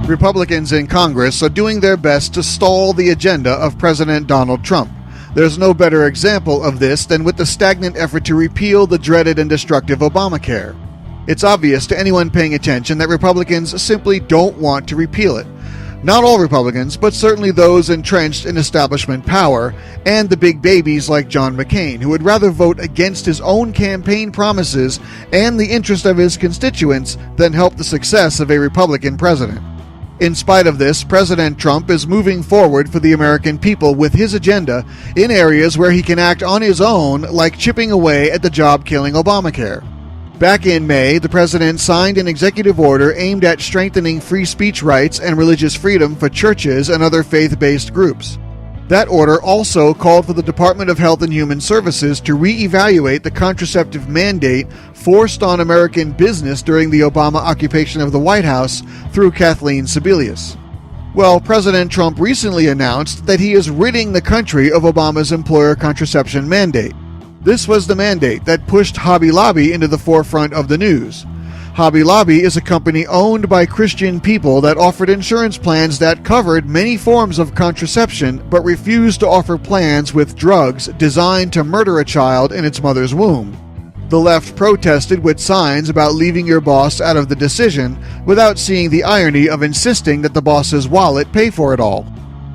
Republicans in Congress are doing their best to stall the agenda of President Donald Trump. There's no better example of this than with the stagnant effort to repeal the dreaded and destructive Obamacare. It's obvious to anyone paying attention that Republicans simply don't want to repeal it. Not all Republicans, but certainly those entrenched in establishment power, and the big babies like John McCain, who would rather vote against his own campaign promises and the interest of his constituents than help the success of a Republican president. In spite of this, President Trump is moving forward for the American people with his agenda in areas where he can act on his own, like chipping away at the job-killing Obamacare. Back in May, the president signed an executive order aimed at strengthening free speech rights and religious freedom for churches and other faith-based groups. That order also called for the Department of Health and Human Services to re-evaluate the contraceptive mandate forced on American business during the Obama occupation of the White House through Kathleen Sebelius. Well, President Trump recently announced that he is ridding the country of Obama's employer contraception mandate. This was the mandate that pushed Hobby Lobby into the forefront of the news. Hobby Lobby is a company owned by Christian people that offered insurance plans that covered many forms of contraception but refused to offer plans with drugs designed to murder a child in its mother's womb. The left protested with signs about leaving your boss out of the decision without seeing the irony of insisting that the boss's wallet pay for it all.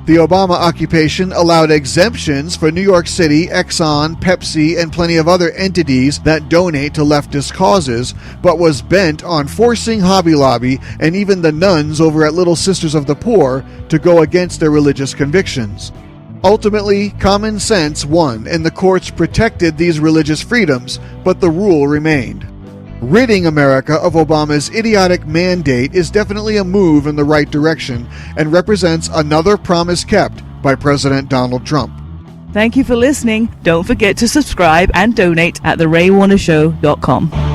The Obama occupation allowed exemptions for New York City, Exxon, Pepsi, and plenty of other entities that donate to leftist causes, but was bent on forcing Hobby Lobby and even the nuns over at Little Sisters of the Poor to go against their religious convictions. Ultimately, common sense won, and the courts protected these religious freedoms, but the rule remained. Ridding America of Obama's idiotic mandate is definitely a move in the right direction and represents another promise kept by President Donald Trump. Thank you for listening. Don't forget to subscribe and donate at theraywarnershow.com.